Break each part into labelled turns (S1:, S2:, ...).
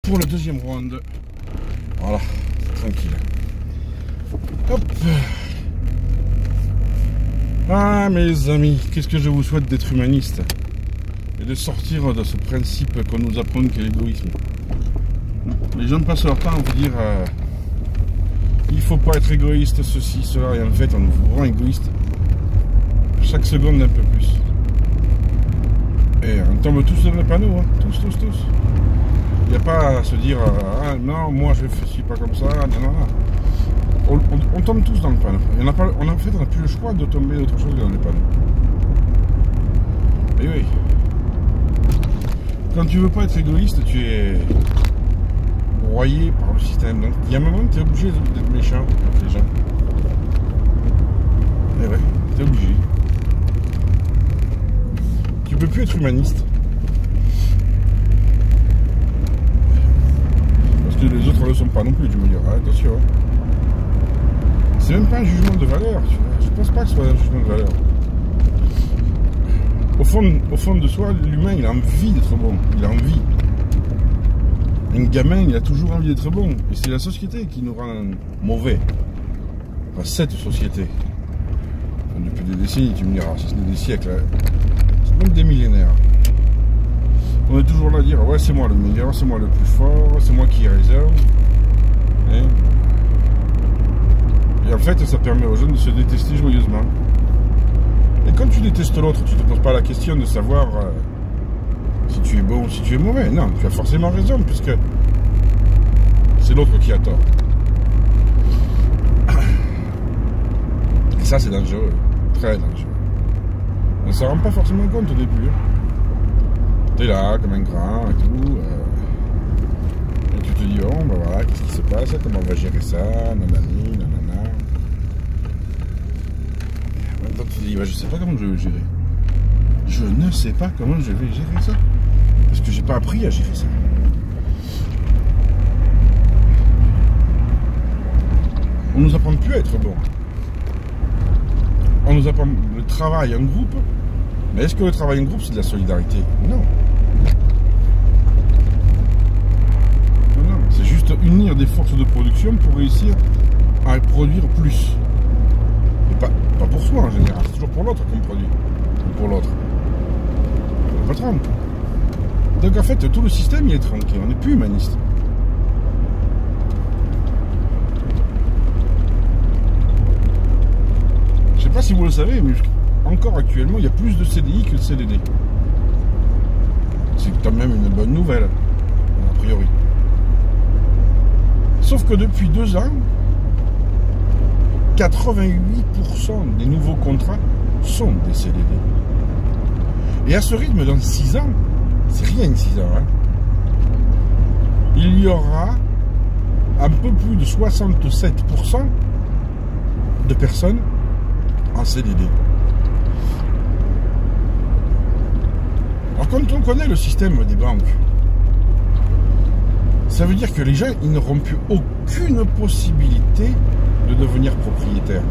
S1: pour la deuxième ronde. Voilà, tranquille. Hop. Ah mes amis, qu'est-ce que je vous souhaite d'être humaniste et de sortir de ce principe qu'on nous apprend qu'est l'égoïsme. Les gens passent leur temps à vous dire il faut pas être égoïste, ceci, cela, et en fait on vous rend égoïste chaque seconde un peu plus. Et on tombe tous dans le panneau, hein. Tous. Il n'y a pas à se dire ah non, moi je ne suis pas comme ça, non. On tombe tous dans le panneau. On n'a plus le choix de tomber d'autre chose que dans les panneaux. Et oui. Quand tu veux pas être égoïste, tu es broyé par le système. Donc il y a un moment où tu es obligé d'être méchant avec les gens. Et ouais, tu es obligé. Tu peux plus être humaniste. Parce que les autres ne le sont pas non plus, tu me diras, attention. C'est même pas un jugement de valeur, tu vois. Je pense pas que ce soit un jugement de valeur. Au fond de soi, l'humain, il a envie d'être bon. Il a envie. Un gamin, il a toujours envie d'être bon. Et c'est la société qui nous rend mauvais. Enfin, cette société. Enfin, depuis des décennies, tu me diras, si ce n'est des siècles. C'est même des millénaires. On est toujours là à dire, ouais, c'est moi le meilleur, c'est moi le plus fort, c'est moi qui ai raison. Hein? Et en fait, ça permet aux jeunes de se détester joyeusement. Et quand tu détestes l'autre, tu ne te poses pas la question de savoir si tu es bon ou si tu es mauvais. Non, tu as forcément raison, puisque c'est l'autre qui a tort. Et ça, c'est dangereux. Très dangereux. On ne s'en rend pas forcément compte au début. Tu es là, comme un grand et tout. Et tu te dis, oh, ben voilà, qu'est-ce qui se passe? Comment on va gérer ça? Nanani, nanana. En même temps, tu te dis, bah, je sais pas comment je vais gérer. Je ne sais pas comment je vais gérer ça. Parce que j'ai pas appris à gérer ça. On nous apprend plus à être bon. On nous apprend le travail en groupe. Mais est-ce que le travail en groupe, c'est de la solidarité? Non. Non. C'est juste unir des forces de production pour réussir à produire plus. Et pas pour soi en général. C'est toujours pour l'autre qu'on produit. Ou pour l'autre. Pour le patron. Donc en fait, tout le système, il est tronqué. On n'est plus humaniste. Je sais pas si vous le savez, mais encore actuellement, il y a plus de CDI que de CDD. C'est quand même une bonne nouvelle, a priori. Sauf que depuis 2 ans, 88% des nouveaux contrats sont des CDD. Et à ce rythme, dans 6 ans, c'est rien 6 ans, hein, il y aura un peu plus de 67% de personnes en CDD. Alors quand on connaît le système des banques, ça veut dire que les gens, ils n'auront plus aucune possibilité de devenir propriétaire.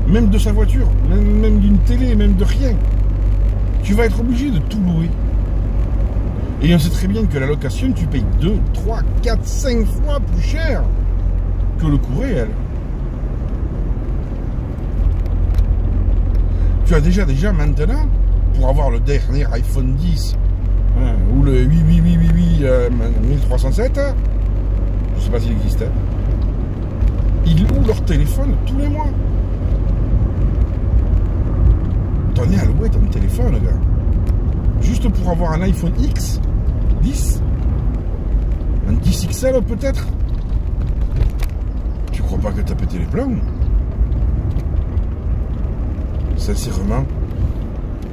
S1: Même de sa voiture, même d'une télé, même de rien. Tu vas être obligé de tout louer. Et on sait très bien que la location, tu payes 2, 3, 4, 5 fois plus cher que le coût réel. Tu as déjà maintenant, pour avoir le dernier iPhone 10 ou le 1307, je sais pas s'il existe, ils louent leur téléphone tous les mois. T'en es à louer ton téléphone, gars. Juste pour avoir un iPhone X 10, un 10 XL peut-être. Tu crois pas que t'as pété les plombs? Sincèrement,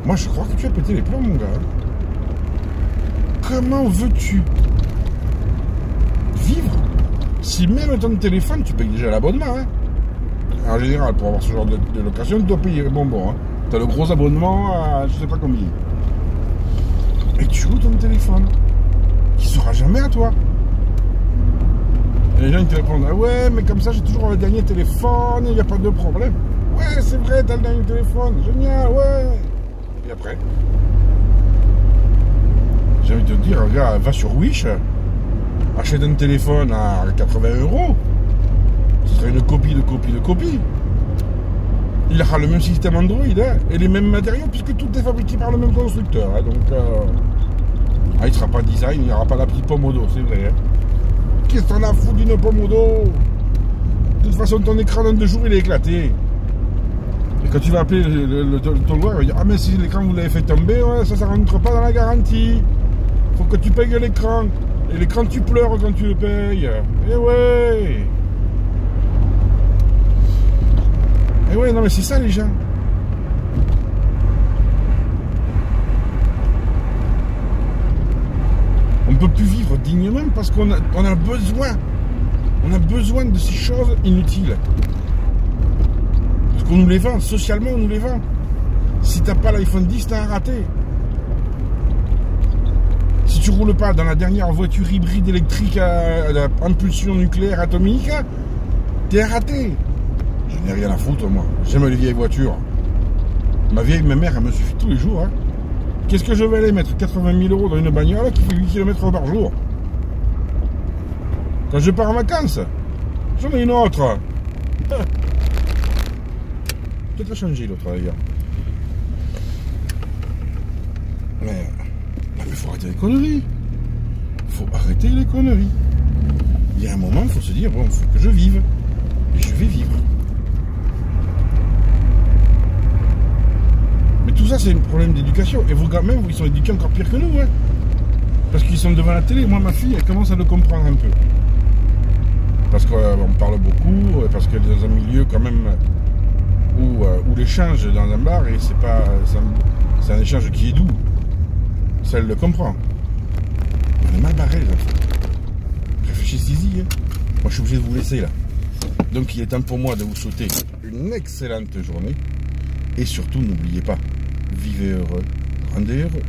S1: moi je crois que tu as pété les plombs, mon gars. Comment veux-tu vivre si même ton téléphone, tu payes déjà l'abonnement, hein? En général, pour avoir ce genre de location, tu dois payer le bonbon, hein. Tu as le gros abonnement à je sais pas combien. Et tu loues ton téléphone, qui sera jamais à toi. Et les gens ils te répondent, ah ouais, mais comme ça j'ai toujours le dernier téléphone, il n'y a pas de problème. Ouais, c'est vrai, t'as le dernier téléphone, génial, ouais. Et après, J'ai envie de te dire, regarde, va sur Wish, achète un téléphone à 80 €. Ce serait une copie de copie de copie. Il aura le même système Android hein, et les mêmes matériaux puisque tout est fabriqué par le même constructeur. Hein, donc, il ne sera pas design, il n'y aura pas la petite pomme au dos, c'est vrai. Hein. Qu'est-ce que t'en as foutu d'une pomme au dos? De toute façon, ton écran dans 2 jours, il est éclaté. Et quand tu vas appeler ton loueur, il va dire: ah, mais si l'écran vous l'avez fait tomber, ouais, ça ne rentre pas dans la garantie. Faut que tu payes l'écran. Et l'écran, tu pleures quand tu le payes. Eh ouais. Eh ouais, non, mais c'est ça, les gens. On ne peut plus vivre dignement parce qu'on a besoin. On a besoin de ces choses inutiles. Parce qu'on nous les vend, socialement on nous les vend. Si t'as pas l'iPhone 10, t'as un raté. Si tu roules pas dans la dernière voiture hybride électrique à impulsion nucléaire atomique, t'es un raté. Je n'ai rien à foutre moi. J'aime les vieilles voitures. Ma mère, elle me suffit tous les jours. Hein. Qu'est-ce que je vais aller mettre 80 000 € dans une bagnole qui fait 8 km par jour? Quand je pars en vacances, j'en ai une autre. Peut-être a changé l'autre d'ailleurs. Mais faut arrêter les conneries. Faut arrêter les conneries. Il y a un moment, il faut se dire, bon, il faut que je vive. Et je vais vivre. Mais tout ça, c'est un problème d'éducation. Et vos gamins, ils sont éduqués encore pire que nous. Hein. Parce qu'ils sont devant la télé. Moi, ma fille, elle commence à le comprendre un peu. Parce qu'on parle beaucoup, parce qu'elle est dans un milieu quand même où l'échange dans un bar, et c'est un échange qui est doux. Ça, elle le comprend. On est mal barré, les enfants. Réfléchissez-y. Hein. Moi, je suis obligé de vous laisser là. Donc, il est temps pour moi de vous souhaiter une excellente journée. Et surtout, n'oubliez pas, vivez heureux, rendez heureux.